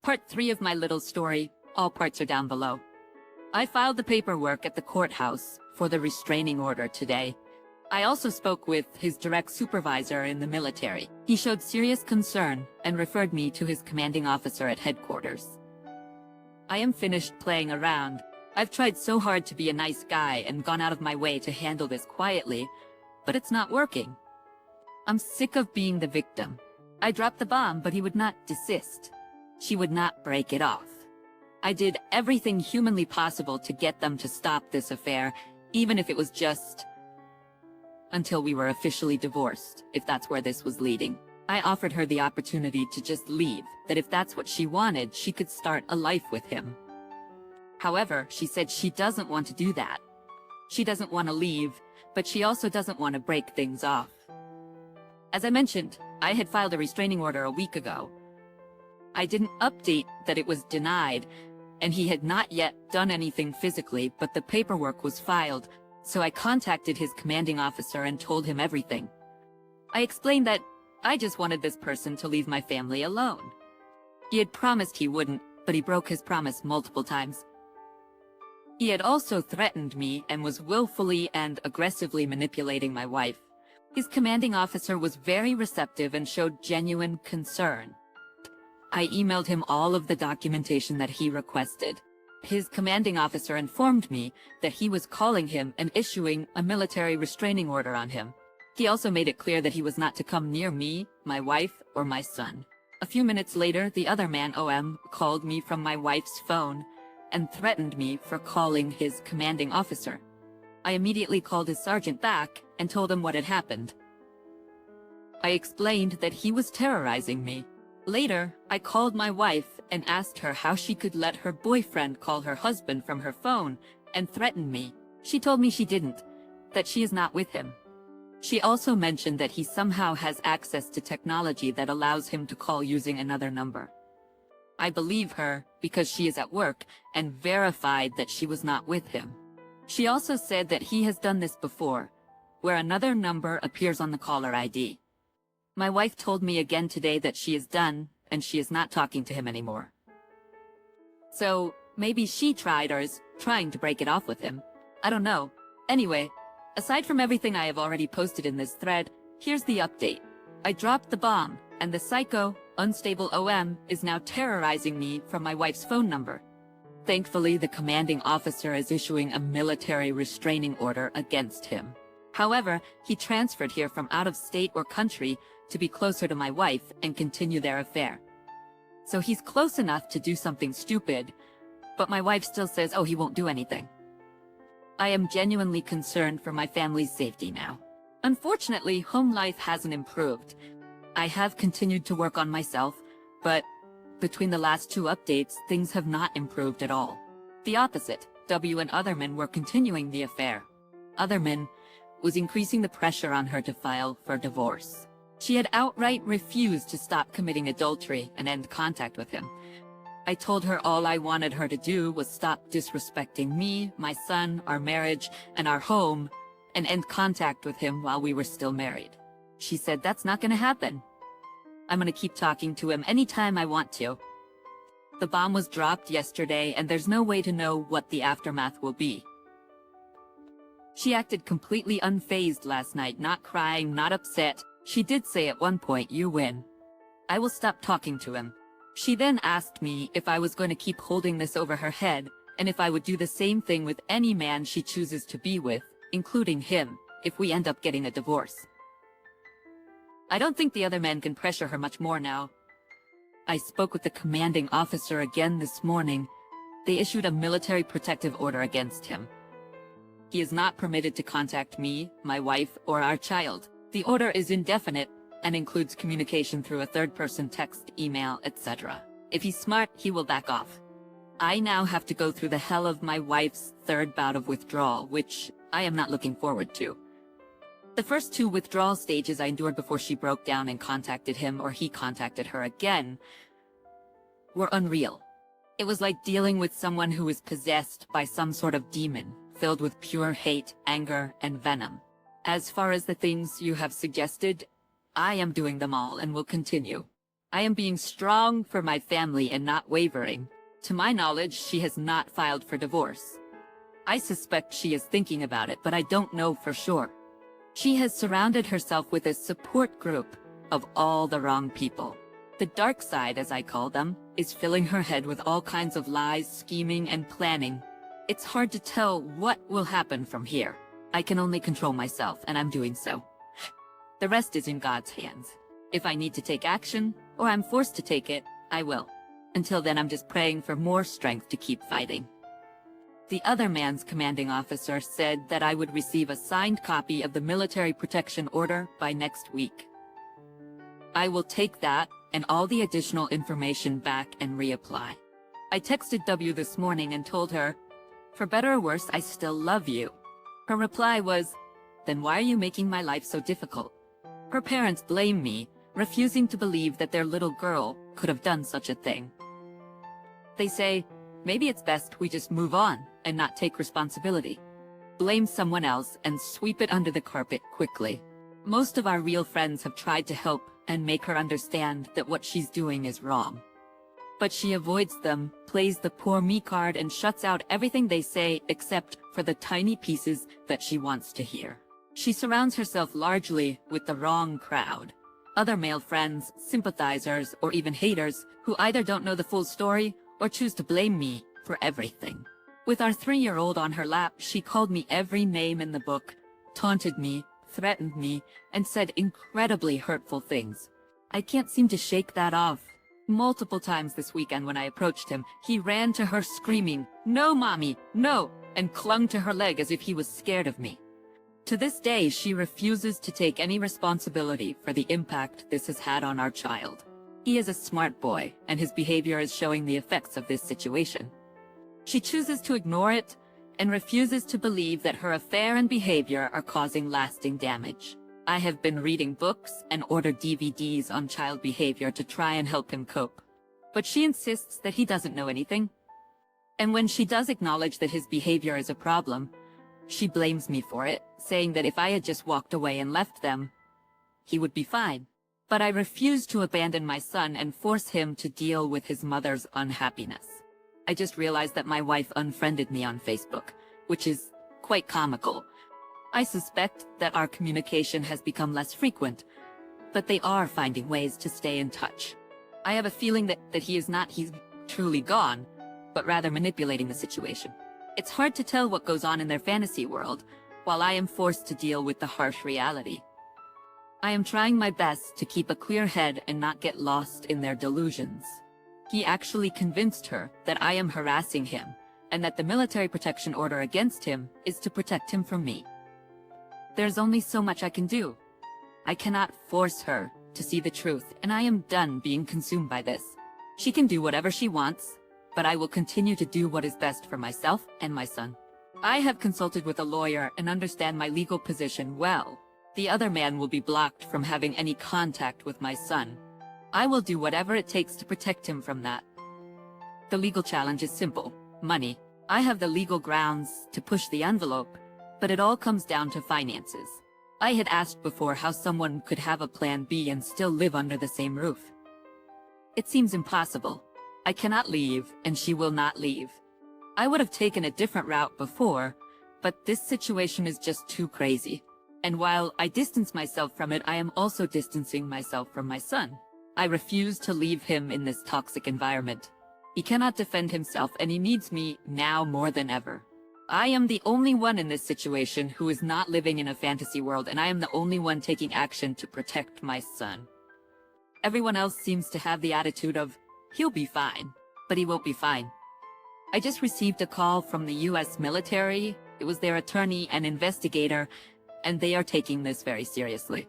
Part 3 of my little story, all parts are down below. I filed the paperwork at the courthouse for the restraining order today. I also spoke with his direct supervisor in the military. He showed serious concern and referred me to his commanding officer at headquarters. I am finished playing around. I've tried so hard to be a nice guy and gone out of my way to handle this quietly, but it's not working. I'm sick of being the victim. I dropped the bomb, but he would not desist. She would not break it off. I did everything humanly possible to get them to stop this affair, even if it was just until we were officially divorced, if that's where this was leading. I offered her the opportunity to just leave, that if that's what she wanted, she could start a life with him. However, she said she doesn't want to do that. She doesn't want to leave, but she also doesn't want to break things off. As I mentioned, I had filed a restraining order a week ago. I didn't update that it was denied, and he had not yet done anything physically, but the paperwork was filed, so I contacted his commanding officer and told him everything. I explained that I just wanted this person to leave my family alone. He had promised he wouldn't, but he broke his promise multiple times. He had also threatened me and was willfully and aggressively manipulating my wife. His commanding officer was very receptive and showed genuine concern. I emailed him all of the documentation that he requested. His commanding officer informed me that he was calling him and issuing a military restraining order on him. He also made it clear that he was not to come near me, my wife, or my son. A few minutes later, the other man, OM, called me from my wife's phone and threatened me for calling his commanding officer. I immediately called his sergeant back and told him what had happened. I explained that he was terrorizing me. Later, I called my wife and asked her how she could let her boyfriend call her husband from her phone and threaten me. She told me she didn't, that she is not with him. She also mentioned that he somehow has access to technology that allows him to call using another number. I believe her because she is at work and verified that she was not with him. She also said that he has done this before, where another number appears on the caller ID. My wife told me again today that she is done, and she is not talking to him anymore. So, maybe she tried or is trying to break it off with him. I don't know. Anyway, aside from everything I have already posted in this thread, here's the update. I dropped the bomb, and the psycho, unstable OM is now terrorizing me from my wife's phone number. Thankfully, the commanding officer is issuing a military restraining order against him. However, he transferred here from out of state or country to be closer to my wife and continue their affair. So he's close enough to do something stupid, but my wife still says, oh, he won't do anything. I am genuinely concerned for my family's safety now. Unfortunately, home life hasn't improved. I have continued to work on myself, but between the last two updates, things have not improved at all. The opposite, W and Otherman were continuing the affair. Otherman was increasing the pressure on her to file for divorce. She had outright refused to stop committing adultery and end contact with him. I told her all I wanted her to do was stop disrespecting me, my son, our marriage, and our home, and end contact with him while we were still married. She said that's not gonna happen. I'm gonna keep talking to him anytime I want to. The bomb was dropped yesterday, and there's no way to know what the aftermath will be. She acted completely unfazed last night, not crying, not upset. She did say at one point, "You win. I will stop talking to him." She then asked me if I was going to keep holding this over her head, and if I would do the same thing with any man she chooses to be with, including him, if we end up getting a divorce. I don't think the other men can pressure her much more now. I spoke with the commanding officer again this morning. They issued a military protective order against him. He is not permitted to contact me, my wife, or our child. The order is indefinite and includes communication through a third-person text, email, etc. If he's smart, he will back off. I now have to go through the hell of my wife's third bout of withdrawal, which I am not looking forward to. The first two withdrawal stages I endured before she broke down and contacted him, or he contacted her again, were unreal. It was like dealing with someone who is possessed by some sort of demon, filled with pure hate, anger, and venom. As far as the things you have suggested, I am doing them all and will continue. I am being strong for my family and not wavering. To my knowledge, she has not filed for divorce. I suspect she is thinking about it, but I don't know for sure. She has surrounded herself with a support group of all the wrong people. The dark side, as I call them, is filling her head with all kinds of lies, scheming, and planning. It's hard to tell what will happen from here. I can only control myself, and I'm doing so. The rest is in God's hands. If I need to take action, or I'm forced to take it, I will. Until then, I'm just praying for more strength to keep fighting. The other man's commanding officer said that I would receive a signed copy of the military protection order by next week. I will take that and all the additional information back and reapply. I texted W this morning and told her, for better or worse, I still love you. Her reply was, then why are you making my life so difficult? Her parents blame me, refusing to believe that their little girl could have done such a thing. They say, maybe it's best we just move on and not take responsibility. Blame someone else and sweep it under the carpet quickly. Most of our real friends have tried to help and make her understand that what she's doing is wrong. But she avoids them, plays the poor me card, and shuts out everything they say except for the tiny pieces that she wants to hear. She surrounds herself largely with the wrong crowd. Other male friends, sympathizers, or even haters who either don't know the full story or choose to blame me for everything. With our 3-year-old on her lap, she called me every name in the book, taunted me, threatened me, and said incredibly hurtful things. I can't seem to shake that off. Multiple times this weekend when I approached him, he ran to her screaming, "No, Mommy, no," and clung to her leg as if he was scared of me. To this day, she refuses to take any responsibility for the impact this has had on our child. He is a smart boy, and his behavior is showing the effects of this situation. She chooses to ignore it and refuses to believe that her affair and behavior are causing lasting damage. I have been reading books and ordered DVDs on child behavior to try and help him cope. But she insists that he doesn't know anything. And when she does acknowledge that his behavior is a problem, she blames me for it, saying that if I had just walked away and left them, he would be fine. But I refuse to abandon my son and force him to deal with his mother's unhappiness. I just realized that my wife unfriended me on Facebook, which is quite comical. I suspect that our communication has become less frequent, but they are finding ways to stay in touch. I have a feeling that he's truly gone, but rather manipulating the situation. It's hard to tell what goes on in their fantasy world, while I am forced to deal with the harsh reality. I am trying my best to keep a clear head and not get lost in their delusions. He actually convinced her that I am harassing him, and that the military protection order against him is to protect him from me. There's only so much I can do. I cannot force her to see the truth, and I am done being consumed by this. She can do whatever she wants, but I will continue to do what is best for myself and my son. I have consulted with a lawyer and understand my legal position well. The other man will be blocked from having any contact with my son. I will do whatever it takes to protect him from that. The legal challenge is simple: money. I have the legal grounds to push the envelope, but it all comes down to finances. I had asked before how someone could have a plan B and still live under the same roof. It seems impossible. I cannot leave, and she will not leave. I would have taken a different route before, but this situation is just too crazy. And while I distance myself from it, I am also distancing myself from my son. I refuse to leave him in this toxic environment. He cannot defend himself, and he needs me now more than ever. I am the only one in this situation who is not living in a fantasy world, and I am the only one taking action to protect my son. Everyone else seems to have the attitude of, he'll be fine, but he won't be fine. I just received a call from the US military. It was their attorney and investigator, and they are taking this very seriously.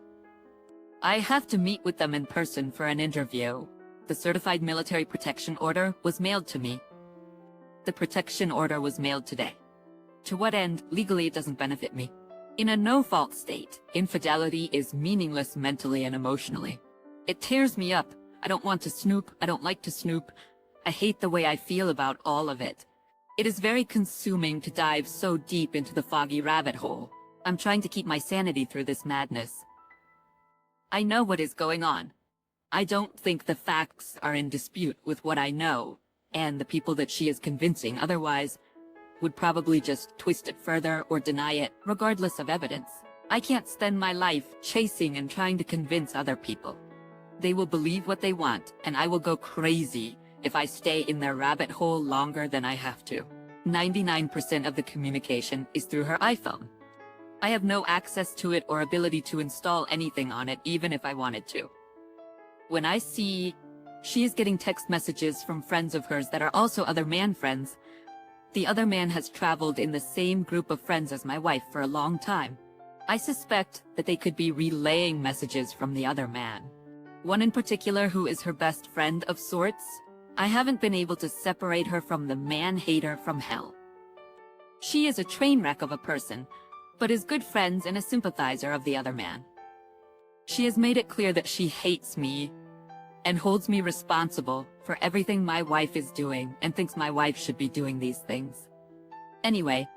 I have to meet with them in person for an interview. The certified military protection order was mailed to me. The protection order was mailed today. To what end? Legally, it doesn't benefit me. In a no-fault state, infidelity is meaningless mentally and emotionally. It tears me up. I don't want to snoop. I don't like to snoop. I hate the way I feel about all of it. It is very consuming to dive so deep into the foggy rabbit hole. I'm trying to keep my sanity through this madness. I know what is going on. I don't think the facts are in dispute with what I know, and the people that she is convincing otherwise would probably just twist it further or deny it, regardless of evidence. I can't spend my life chasing and trying to convince other people. They will believe what they want, and I will go crazy if I stay in their rabbit hole longer than I have to. 99% of the communication is through her iPhone. I have no access to it or ability to install anything on it, even if I wanted to. When I see she is getting text messages from friends of hers that are also other man friends, the other man has traveled in the same group of friends as my wife for a long time. I suspect that they could be relaying messages from the other man. One in particular who is her best friend of sorts. I haven't been able to separate her from the man-hater from hell. She is a train wreck of a person, but is good friends and a sympathizer of the other man. She has made it clear that she hates me and holds me responsible for everything my wife is doing and thinks my wife should be doing these things. Anyway,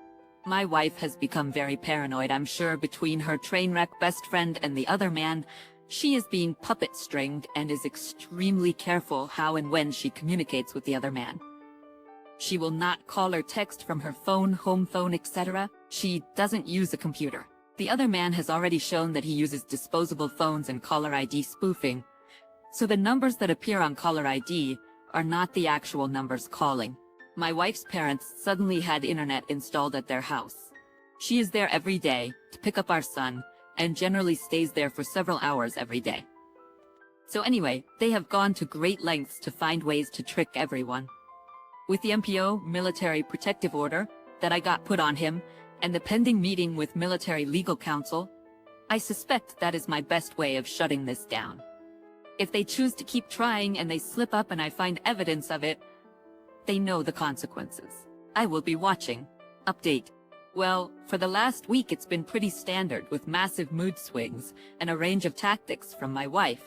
my wife has become very paranoid, I'm sure, between her train wreck best friend and the other man. She is being puppet-stringed and is extremely careful how and when she communicates with the other man. She will not call or text from her phone, home phone, etc. She doesn't use a computer. The other man has already shown that he uses disposable phones and caller ID spoofing, so the numbers that appear on caller ID are not the actual numbers calling. My wife's parents suddenly had internet installed at their house. She is there every day to pick up our son, and generally stays there for several hours every day. So anyway, they have gone to great lengths to find ways to trick everyone. With the MPO, military protective order, that I got put on him, and the pending meeting with military legal counsel, I suspect that is my best way of shutting this down. If they choose to keep trying and they slip up and I find evidence of it, they know the consequences. I will be watching. Update. Well, for the last week it's been pretty standard with massive mood swings and a range of tactics from my wife.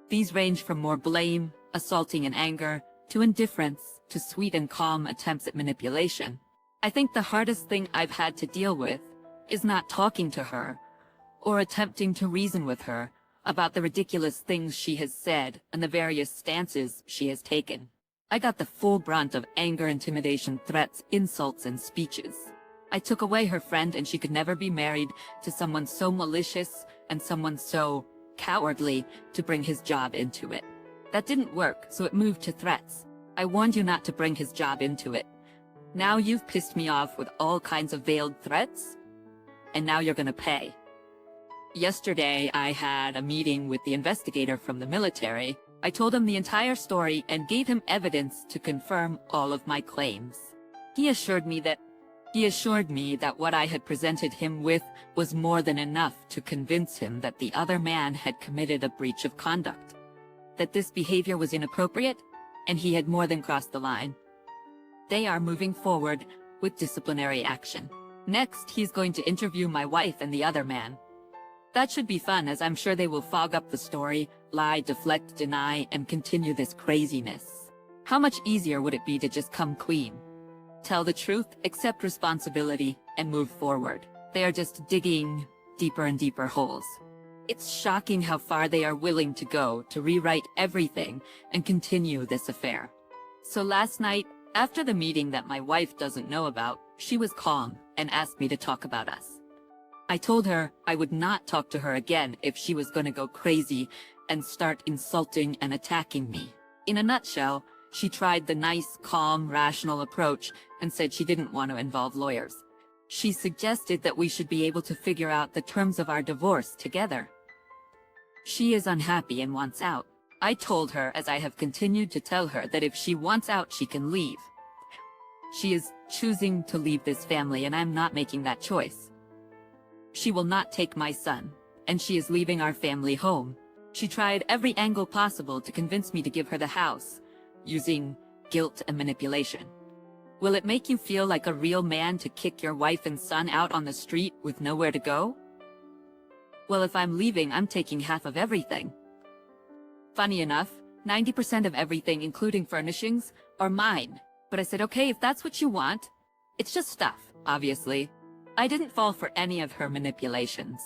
These range from more blame, assaulting and anger, to indifference, to sweet and calm attempts at manipulation. I think the hardest thing I've had to deal with is not talking to her or attempting to reason with her about the ridiculous things she has said and the various stances she has taken. I got the full brunt of anger, intimidation, threats, insults, and speeches. I took away her friend and she could never be married to someone so malicious and someone so cowardly to bring his job into it. That didn't work, so it moved to threats. I warned you not to bring his job into it. Now you've pissed me off with all kinds of veiled threats, and now you're gonna pay. Yesterday, I had a meeting with the investigator from the military. I told him the entire story and gave him evidence to confirm all of my claims. He assured me that what I had presented him with was more than enough to convince him that the other man had committed a breach of conduct, that this behavior was inappropriate, and he had more than crossed the line. They are moving forward with disciplinary action. Next, he's going to interview my wife and the other man. That should be fun, as I'm sure they will fog up the story, lie, deflect, deny, and continue this craziness. How much easier would it be to just come clean? Tell the truth, accept responsibility, and move forward. They are just digging deeper and deeper holes. It's shocking how far they are willing to go to rewrite everything and continue this affair. So last night, after the meeting that my wife doesn't know about, she was calm and asked me to talk about us. I told her I would not talk to her again if she was going to go crazy and start insulting and attacking me. In a nutshell, she tried the nice, calm, rational approach and said she didn't want to involve lawyers. She suggested that we should be able to figure out the terms of our divorce together. She is unhappy and wants out. I told her, as I have continued to tell her, that if she wants out, she can leave. She is choosing to leave this family, and I'm not making that choice. She will not take my son, and she is leaving our family home. She tried every angle possible to convince me to give her the house, using guilt and manipulation. Will it make you feel like a real man to kick your wife and son out on the street with nowhere to go? Well, if I'm leaving, I'm taking half of everything. Funny enough, 90% of everything, including furnishings, are mine. But I said, okay, if that's what you want. It's just stuff, obviously. I didn't fall for any of her manipulations.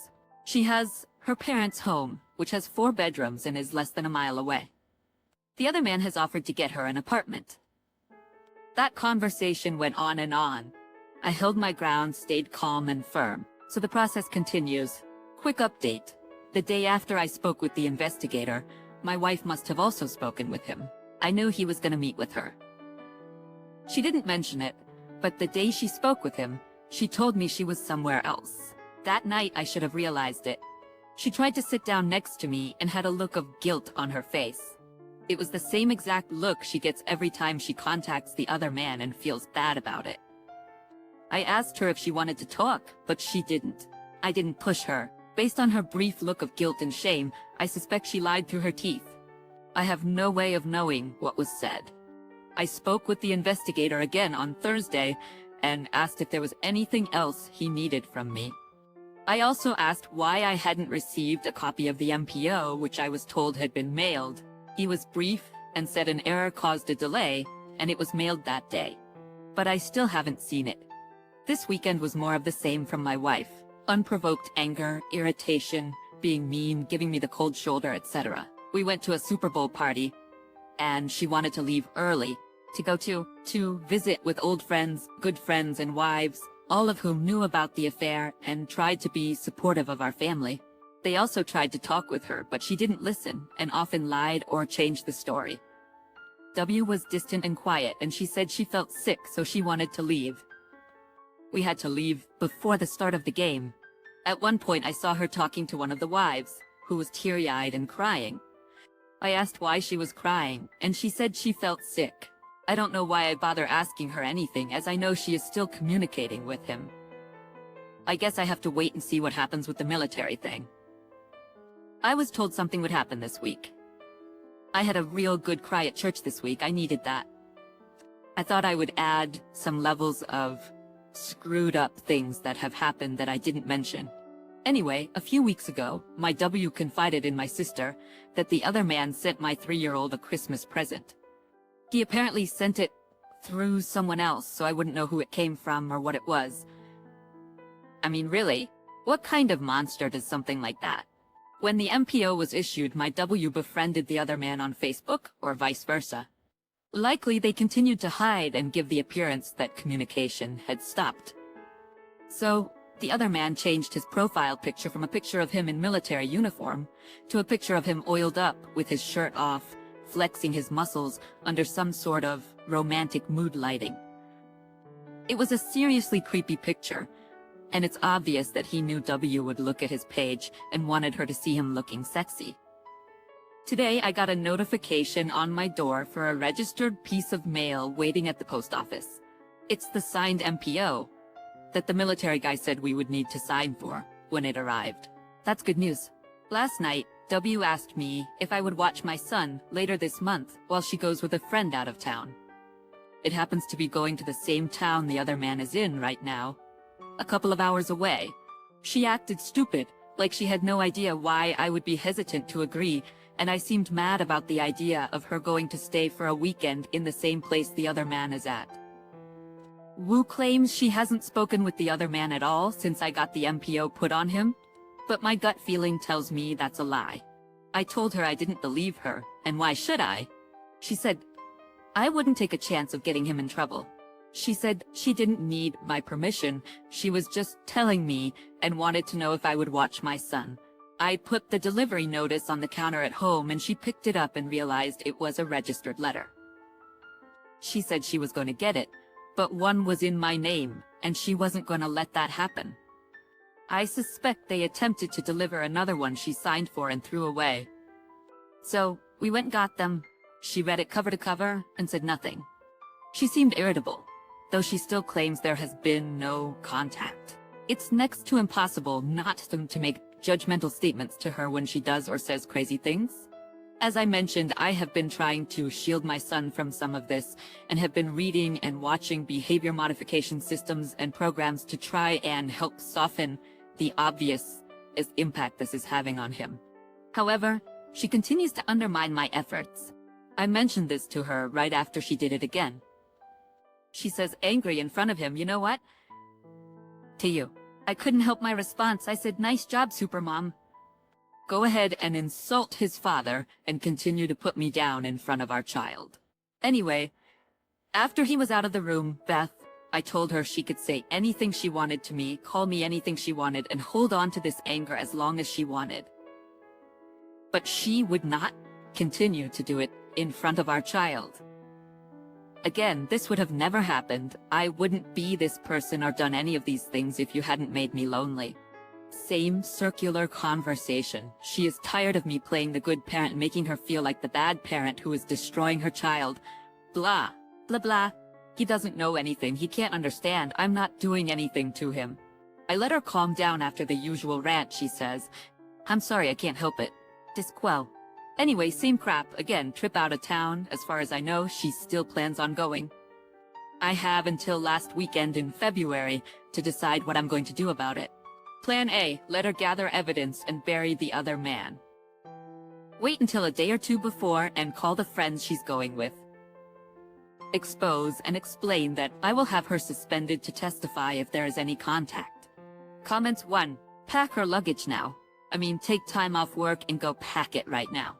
She has her parents' home, which has 4 bedrooms and is less than a mile away. The other man has offered to get her an apartment. That conversation went on and on. I held my ground, stayed calm and firm. So the process continues. Quick update. The day after I spoke with the investigator, my wife must have also spoken with him. I knew he was going to meet with her. She didn't mention it, but the day she spoke with him, she told me she was somewhere else. That night I should have realized it. She tried to sit down next to me and had a look of guilt on her face. It was the same exact look she gets every time she contacts the other man and feels bad about it. I asked her if she wanted to talk, but she didn't. I didn't push her. Based on her brief look of guilt and shame, I suspect she lied through her teeth. I have no way of knowing what was said. I spoke with the investigator again on Thursday and asked if there was anything else he needed from me. I also asked why I hadn't received a copy of the MPO, which I was told had been mailed. He was brief and said an error caused a delay, and it was mailed that day. But I still haven't seen it. This weekend was more of the same from my wife. Unprovoked anger, irritation, being mean, giving me the cold shoulder, etc. We went to a Super Bowl party, and she wanted to leave early to go to visit with old friends, good friends, and wives, all of whom knew about the affair and tried to be supportive of our family. They also tried to talk with her, but she didn't listen and often lied or changed the story. W was distant and quiet, and she said she felt sick, so she wanted to leave. We had to leave before the start of the game. At one point, I saw her talking to one of the wives, who was teary-eyed and crying. I asked why she was crying, and she said she felt sick. I don't know why I bother asking her anything, as I know she is still communicating with him. I guess I have to wait and see what happens with the military thing. I was told something would happen this week. I had a real good cry at church this week. I needed that. I thought I would add some levels of screwed up things that have happened that I didn't mention. Anyway, a few weeks ago, my W confided in my sister that the other man sent my 3-year-old a Christmas present. He apparently sent it through someone else, so I wouldn't know who it came from or what it was. I mean, really? What kind of monster does something like that? When the MPO was issued, my W befriended the other man on Facebook, or vice versa. Likely they continued to hide and give the appearance that communication had stopped. So, the other man changed his profile picture from a picture of him in military uniform to a picture of him oiled up with his shirt off, flexing his muscles under some sort of romantic mood lighting. It was a seriously creepy picture, and it's obvious that he knew W would look at his page and wanted her to see him looking sexy. Today, I got a notification on my door for a registered piece of mail waiting at the post office. It's the signed MPO that the military guy said we would need to sign for when it arrived. That's good news. Last night, W asked me if I would watch my son later this month while she goes with a friend out of town. It happens to be going to the same town the other man is in right now, a couple of hours away. She acted stupid, like she had no idea why I would be hesitant to agree, and I seemed mad about the idea of her going to stay for a weekend in the same place the other man is at. Wu claims she hasn't spoken with the other man at all since I got the MPO put on him, but my gut feeling tells me that's a lie. I told her I didn't believe her, and why should I? She said, I wouldn't take a chance of getting him in trouble. She said she didn't need my permission, she was just telling me and wanted to know if I would watch my son. I put the delivery notice on the counter at home and she picked it up and realized it was a registered letter. She said she was going to get it, but one was in my name, and she wasn't going to let that happen. I suspect they attempted to deliver another one she signed for and threw away. So, we went and got them. She read it cover to cover and said nothing. She seemed irritable, though she still claims there has been no contact. It's next to impossible not to make judgmental statements to her when she does or says crazy things. As I mentioned, I have been trying to shield my son from some of this and have been reading and watching behavior modification systems and programs to try and help soften the obvious impact this is having on him. However, she continues to undermine my efforts. I mentioned this to her right after she did it again. She says angry in front of him, you know what? To you. I couldn't help my response. I said, nice job, Supermom. Go ahead and insult his father and continue to put me down in front of our child. Anyway, after he was out of the room, I told her she could say anything she wanted to me, call me anything she wanted, and hold on to this anger as long as she wanted. But she would not continue to do it in front of our child. Again, this would have never happened. I wouldn't be this person or done any of these things if you hadn't made me lonely. Same circular conversation. She is tired of me playing the good parent, making her feel like the bad parent who is destroying her child. Blah, blah, blah. He doesn't know anything. He can't understand. I'm not doing anything to him. I let her calm down after the usual rant, she says. I'm sorry, I can't help it. Disquel. Anyway, same crap. Again, trip out of town. As far as I know, she still plans on going. I have until last weekend in February to decide what I'm going to do about it. Plan A, let her gather evidence and bury the other man. Wait until a day or two before and call the friends she's going with. Expose and explain that I will have her suspended to testify if there is any contact. Comments 1. Pack her luggage now. Take time off work and go pack it right now.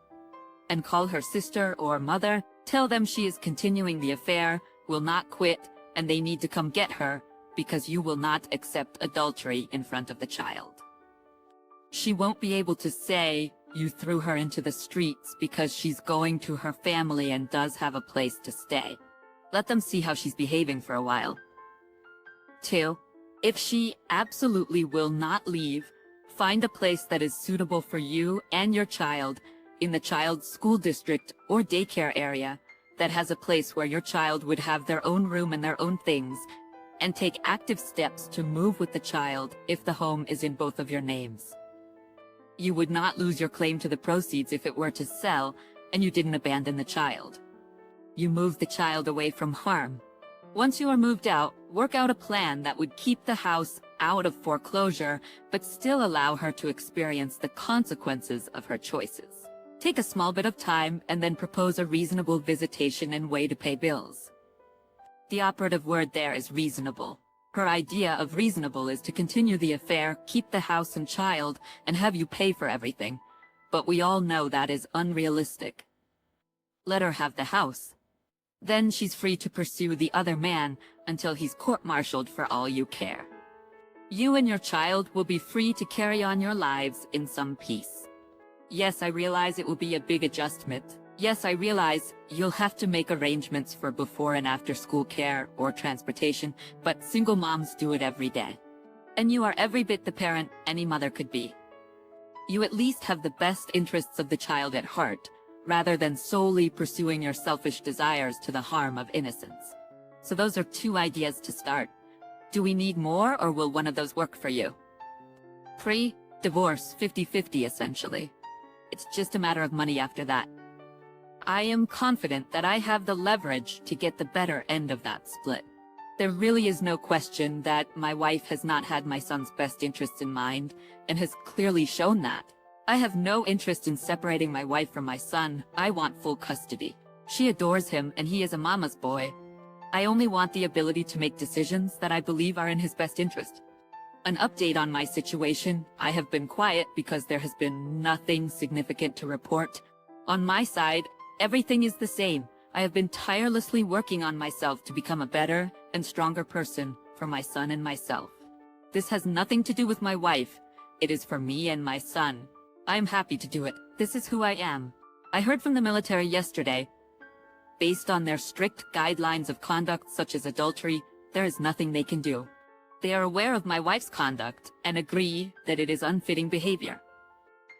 And call her sister or mother, tell them she is continuing the affair, will not quit, and they need to come get her, because you will not accept adultery in front of the child. She won't be able to say you threw her into the streets because she's going to her family and does have a place to stay. Let them see how she's behaving for a while. 2. If she absolutely will not leave, find a place that is suitable for you and your child in the child's school district or daycare area that has a place where your child would have their own room and their own things, and take active steps to move with the child if the home is in both of your names. You would not lose your claim to the proceeds if it were to sell and you didn't abandon the child. You move the child away from harm. Once you are moved out, work out a plan that would keep the house out of foreclosure, but still allow her to experience the consequences of her choices. Take a small bit of time and then propose a reasonable visitation and way to pay bills. The operative word there is reasonable. Her idea of reasonable is to continue the affair, keep the house and child, and have you pay for everything. But we all know that is unrealistic. Let her have the house. Then she's free to pursue the other man until he's court-martialed for all you care. You and your child will be free to carry on your lives in some peace. Yes, I realize it will be a big adjustment. Yes, I realize you'll have to make arrangements for before and after school care or transportation, but single moms do it every day. And you are every bit the parent any mother could be. You at least have the best interests of the child at heart, rather than solely pursuing your selfish desires to the harm of innocence. So those are 2 ideas to start. Do we need more, or will one of those work for you? Pre-divorce, 50-50 essentially. It's just a matter of money after that. I am confident that I have the leverage to get the better end of that split. There really is no question that my wife has not had my son's best interests in mind, and has clearly shown that. I have no interest in separating my wife from my son. I want full custody. She adores him, and he is a mama's boy. I only want the ability to make decisions that I believe are in his best interest. An update on my situation: I have been quiet because there has been nothing significant to report. On my side, everything is the same. I have been tirelessly working on myself to become a better and stronger person for my son and myself. This has nothing to do with my wife. It is for me and my son. I am happy to do it. This is who I am. I heard from the military yesterday. Based on their strict guidelines of conduct such as adultery, there is nothing they can do. They are aware of my wife's conduct and agree that it is unfitting behavior.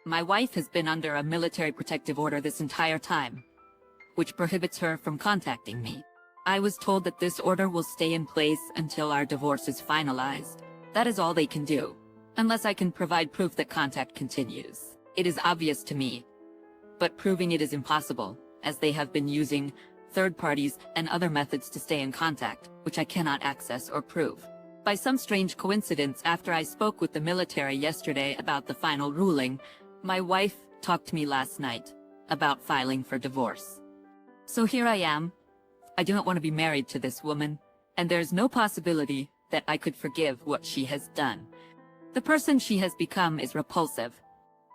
My wife has been under a military protective order this entire time, which prohibits her from contacting me. I was told that this order will stay in place until our divorce is finalized. That is all they can do, unless I can provide proof that contact continues. It is obvious to me, but proving it is impossible, as they have been using third parties and other methods to stay in contact, which I cannot access or prove. By some strange coincidence, after I spoke with the military yesterday about the final ruling, my wife talked to me last night about filing for divorce. So here I am. I do not want to be married to this woman, and there's no possibility that I could forgive what she has done. The person she has become is repulsive.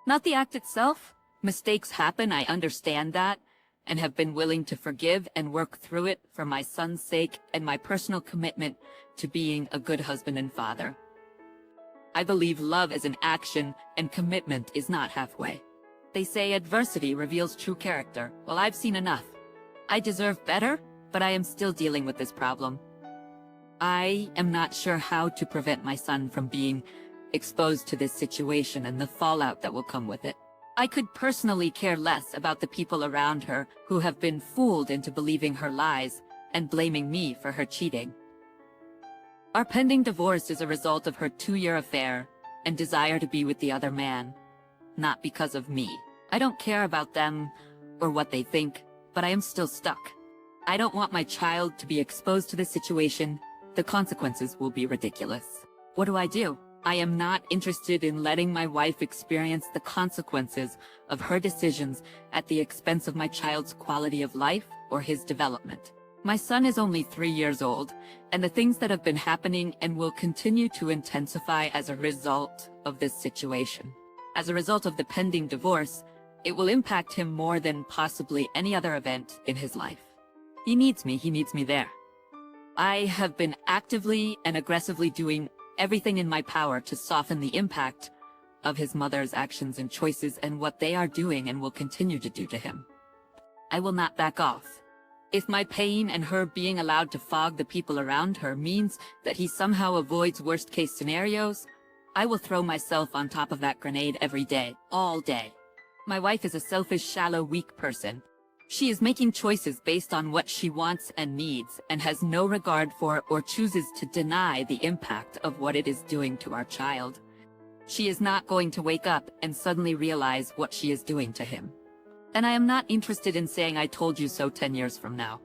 Not the act itself. Mistakes happen, I understand that, and have been willing to forgive and work through it for my son's sake and my personal commitment to being a good husband and father. I believe love is an action and commitment is not halfway. They say adversity reveals true character. Well, I've seen enough. I deserve better, but I am still dealing with this problem. I am not sure how to prevent my son from being exposed to this situation and the fallout that will come with it. I could personally care less about the people around her who have been fooled into believing her lies and blaming me for her cheating. Our pending divorce is a result of her 2-year affair and desire to be with the other man, not because of me. I don't care about them or what they think, but I am still stuck. I don't want my child to be exposed to this situation. The consequences will be ridiculous. What do I do? I am not interested in letting my wife experience the consequences of her decisions at the expense of my child's quality of life or his development. My son is only 3 years old, and the things that have been happening and will continue to intensify as a result of this situation. As a result of the pending divorce, it will impact him more than possibly any other event in his life. He needs me there. I have been actively and aggressively doing everything in my power to soften the impact of his mother's actions and choices and what they are doing and will continue to do to him. I will not back off. If my pain and her being allowed to fog the people around her means that he somehow avoids worst-case scenarios, I will throw myself on top of that grenade every day, all day. My wife is a selfish, shallow, weak person. She is making choices based on what she wants and needs and has no regard for or chooses to deny the impact of what it is doing to our child. She is not going to wake up and suddenly realize what she is doing to him. And I am not interested in saying I told you so 10 years from now.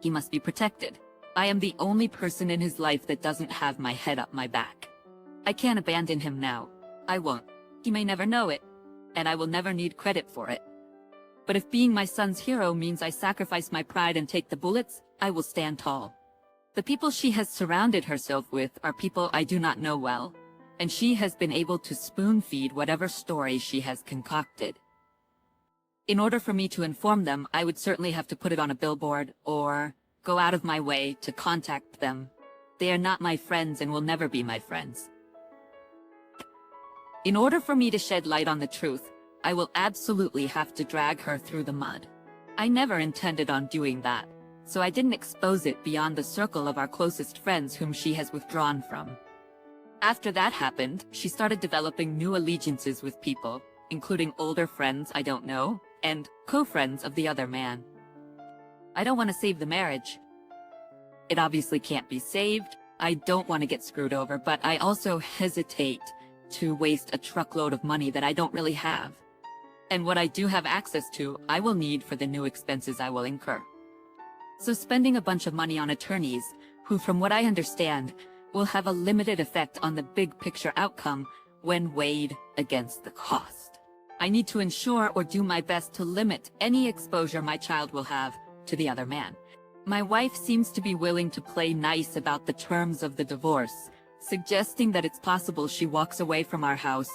He must be protected. I am the only person in his life that doesn't have my head up my back. I can't abandon him now. I won't. He may never know it, and I will never need credit for it. But if being my son's hero means I sacrifice my pride and take the bullets, I will stand tall. The people she has surrounded herself with are people I do not know well, and she has been able to spoon-feed whatever story she has concocted. In order for me to inform them, I would certainly have to put it on a billboard or go out of my way to contact them. They are not my friends and will never be my friends. In order for me to shed light on the truth, I will absolutely have to drag her through the mud. I never intended on doing that, so I didn't expose it beyond the circle of our closest friends whom she has withdrawn from. After that happened, she started developing new allegiances with people, including older friends I don't know, and co-friends of the other man. I don't want to save the marriage. It obviously can't be saved. I don't want to get screwed over, but I also hesitate to waste a truckload of money that I don't really have. And what I do have access to, I will need for the new expenses I will incur. So spending a bunch of money on attorneys, who from what I understand, will have a limited effect on the big picture outcome when weighed against the cost. I need to ensure or do my best to limit any exposure my child will have to the other man. My wife seems to be willing to play nice about the terms of the divorce, suggesting that it's possible she walks away from our house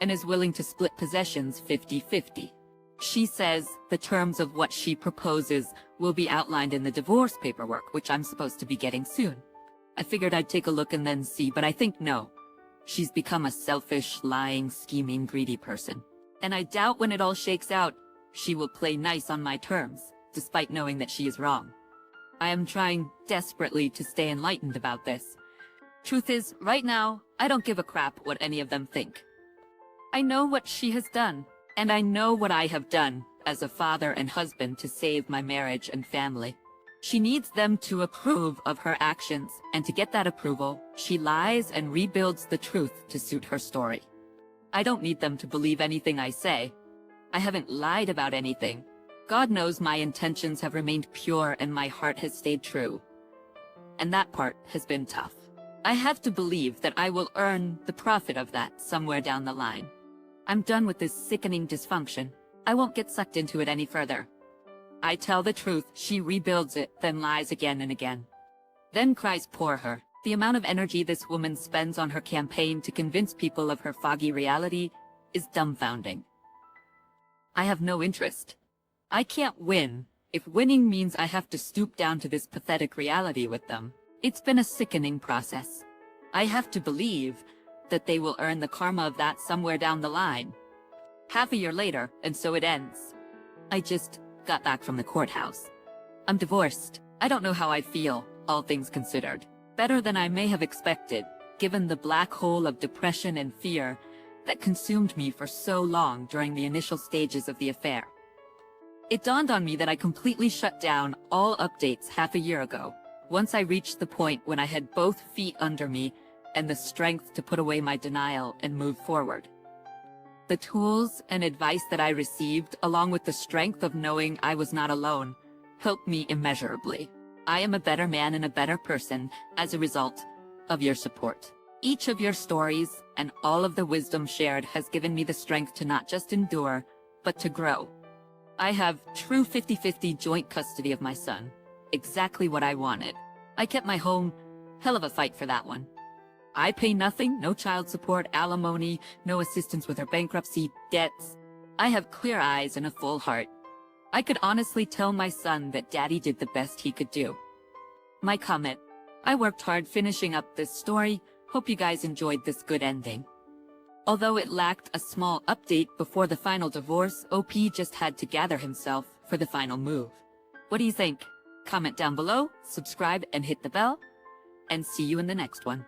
and is willing to split possessions 50-50. She says the terms of what she proposes will be outlined in the divorce paperwork, which I'm supposed to be getting soon. I figured I'd take a look and then see, but I think no. She's become a selfish, lying, scheming, greedy person. And I doubt when it all shakes out, she will play nice on my terms, despite knowing that she is wrong. I am trying desperately to stay enlightened about this. Truth is, right now, I don't give a crap what any of them think. I know what she has done, and I know what I have done as a father and husband to save my marriage and family. She needs them to approve of her actions, and to get that approval, she lies and rebuilds the truth to suit her story. I don't need them to believe anything I say. I haven't lied about anything. God knows my intentions have remained pure and my heart has stayed true. And that part has been tough. I have to believe that I will earn the profit of that somewhere down the line. I'm done with this sickening dysfunction. I won't get sucked into it any further. I tell the truth, she rebuilds it, then lies again and again. Then cries poor her. The amount of energy this woman spends on her campaign to convince people of her foggy reality is dumbfounding. I have no interest. I can't win if winning means I have to stoop down to this pathetic reality with them. It's been a sickening process. I have to believe that they will earn the karma of that somewhere down the line. Half a year later, and so it ends. I just got back from the courthouse. I'm divorced. I don't know how I feel, all things considered. Better than I may have expected, given the black hole of depression and fear that consumed me for so long during the initial stages of the affair. It dawned on me that I completely shut down all updates half a year ago, once I reached the point when I had both feet under me and the strength to put away my denial and move forward. The tools and advice that I received, along with the strength of knowing I was not alone, helped me immeasurably. I am a better man and a better person as a result of your support. Each of your stories and all of the wisdom shared has given me the strength to not just endure, but to grow. I have true 50-50 joint custody of my son. Exactly what I wanted. I kept my home. Hell of a fight for that one. I pay nothing, no child support, alimony, no assistance with her bankruptcy, debts. I have clear eyes and a full heart. I could honestly tell my son that Daddy did the best he could do. My comment: I worked hard finishing up this story. Hope you guys enjoyed this good ending. Although it lacked a small update before the final divorce, OP just had to gather himself for the final move. What do you think? Comment down below, subscribe and hit the bell, and see you in the next one.